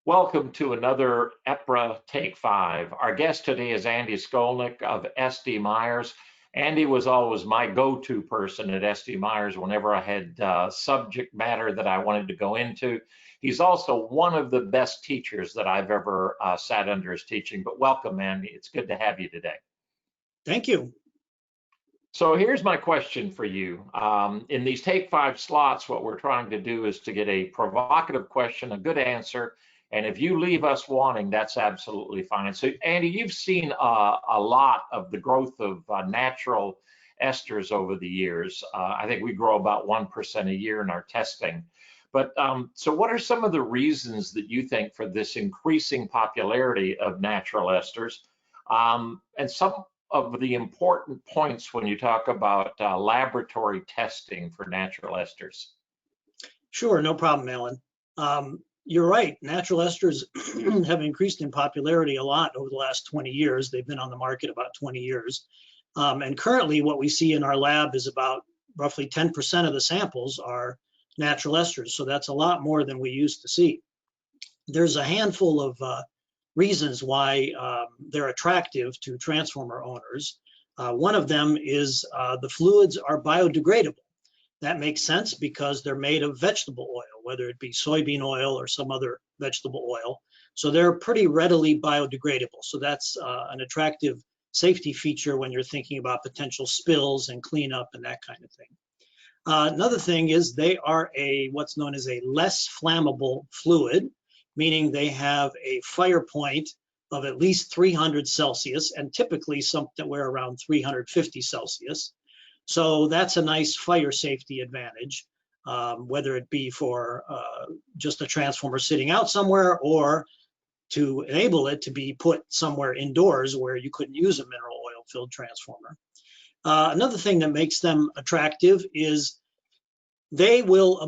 Welcome to another EPRA Take 5. Our guest today is Andy Shkolnik of SD Myers. Andy was always my go-to person at SD Myers whenever I had subject matter that I wanted to go into. He's also one of the best teachers that I've ever sat under his teaching. But welcome, Andy. It's good to have you today. Thank you. So here's my question for you. In these Take 5 slots, what we're trying to do is to get a provocative question, a good answer, and if you leave us wanting, that's absolutely fine. So Andy, you've seen a lot of the growth of natural esters over the years. I think we grow about 1% a year in our testing. But so what are some of the reasons that you think for this increasing popularity of natural esters? And some of the important points when you talk about laboratory testing for natural esters? Sure, no problem, Alan. You're right, natural esters have increased in popularity a lot over the last 20 years. They've been on the market about 20 years. And currently what we see in our lab is about roughly 10% of the samples are natural esters. So that's a lot more than we used to see. There's a handful of reasons why they're attractive to transformer owners. One of them is the fluids are biodegradable. That makes sense because they're made of vegetable oil, whether it be soybean oil or some other vegetable oil. So they're pretty readily biodegradable. So that's an attractive safety feature when you're thinking about potential spills and cleanup and that kind of thing. Another thing is they are what's known as a less flammable fluid, meaning they have a fire point of at least 300 Celsius and typically somewhere around 350 Celsius. So that's a nice fire safety advantage, whether it be for just a transformer sitting out somewhere or to enable it to be put somewhere indoors where you couldn't use a mineral oil filled transformer. Another thing that makes them attractive is they will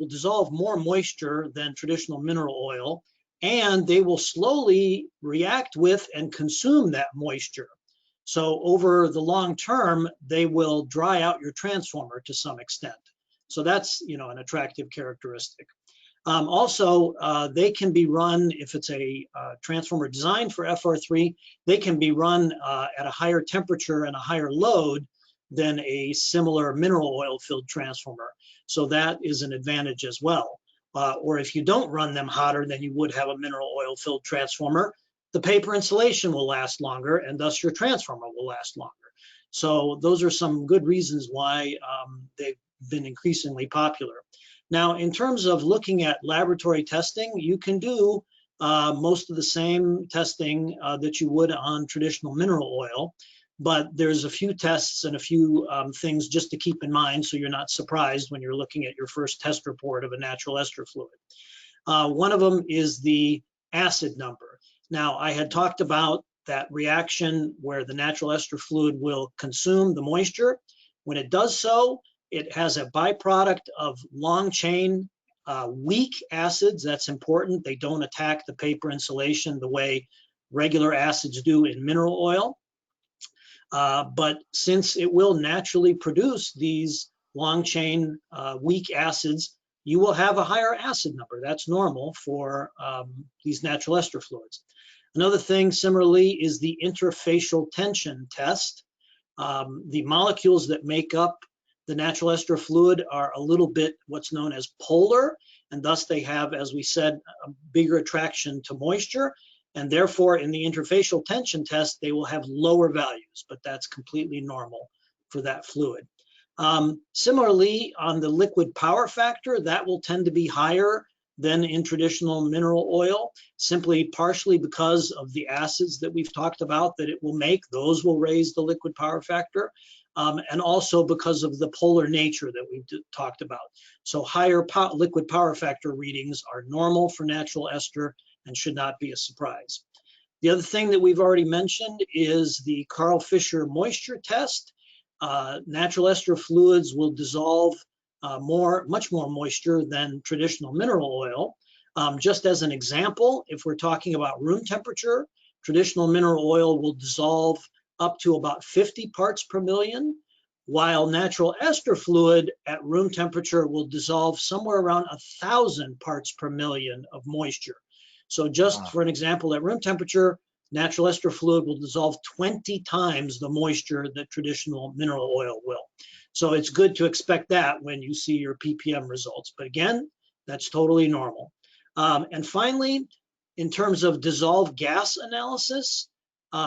dissolve more moisture than traditional mineral oil, and they will slowly react with and consume that moisture. So over the long term, they will dry out your transformer to some extent. So that's, an attractive characteristic. Also, they can be run, if it's a transformer designed for FR3, they can be run at a higher temperature and a higher load than a similar mineral oil filled transformer. So that is an advantage as well. Or if you don't run them hotter than you would have a mineral oil filled transformer, the paper insulation will last longer and thus your transformer will last longer. So those are some good reasons why they've been increasingly popular. Now, in terms of looking at laboratory testing, you can do most of the same testing that you would on traditional mineral oil, but there's a few tests and a few things just to keep in mind so you're not surprised when you're looking at your first test report of a natural ester fluid. One of them is the acid number. Now, I had talked about that reaction where the natural ester fluid will consume the moisture. When it does so, it has a byproduct of long chain weak acids. That's important. They don't attack the paper insulation the way regular acids do in mineral oil. But since it will naturally produce these long chain weak acids, you will have a higher acid number. That's normal for these natural ester fluids. Another thing similarly is the interfacial tension test. The molecules that make up the natural ester fluid are a little bit what's known as polar, and thus they have, as we said, a bigger attraction to moisture, and therefore in the interfacial tension test, they will have lower values, but that's completely normal for that fluid. Similarly, on the liquid power factor, that will tend to be higher than in traditional mineral oil, simply partially because of the acids that we've talked about that it will make. Those will raise the liquid power factor, and also because of the polar nature that we've talked about. So higher liquid power factor readings are normal for natural ester and should not be a surprise. The other thing that we've already mentioned is the Carl Fisher moisture test. Natural ester fluids will dissolve much more moisture than traditional mineral oil. Just as an example, if we're talking about room temperature, traditional mineral oil will dissolve up to about 50 parts per million, while natural ester fluid at room temperature will dissolve somewhere around 1,000 parts per million of moisture. So just Wow. for an example, at room temperature, natural ester fluid will dissolve 20 times the moisture that traditional mineral oil will. So it's good to expect that when you see your ppm results. But again, that's totally normal. And finally, in terms of dissolved gas analysis,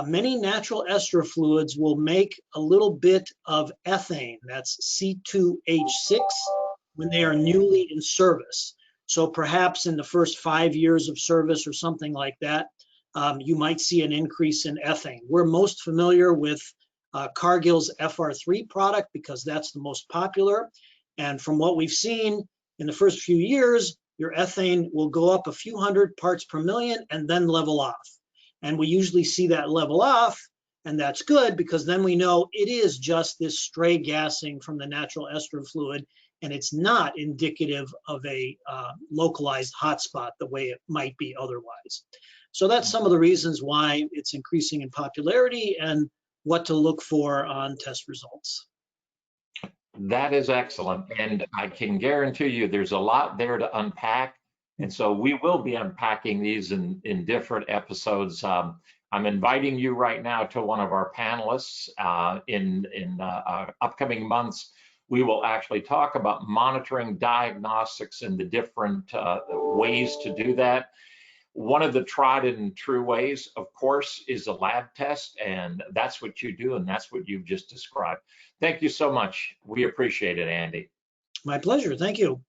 many natural ester fluids will make a little bit of ethane, that's C2H6, when they are newly in service. So perhaps in the first 5 years of service or something like that, you might see an increase in ethane. We're most familiar with Cargill's FR3 product because that's the most popular. And from what we've seen in the first few years, your ethane will go up a few hundred parts per million and then level off. And we usually see that level off, and that's good because then we know it is just this stray gassing from the natural ester fluid, and it's not indicative of a localized hotspot the way it might be otherwise. So that's some of the reasons why it's increasing in popularity and what to look for on test results. That is excellent. And I can guarantee you there's a lot there to unpack. And so we will be unpacking these in different episodes. I'm inviting you right now to one of our panelists in upcoming months. We will actually talk about monitoring diagnostics and the different ways to do that. One of the tried and true ways, of course, is a lab test, and that's what you do, and that's what you've just described. Thank you so much. We appreciate it, Andy. My pleasure. Thank you.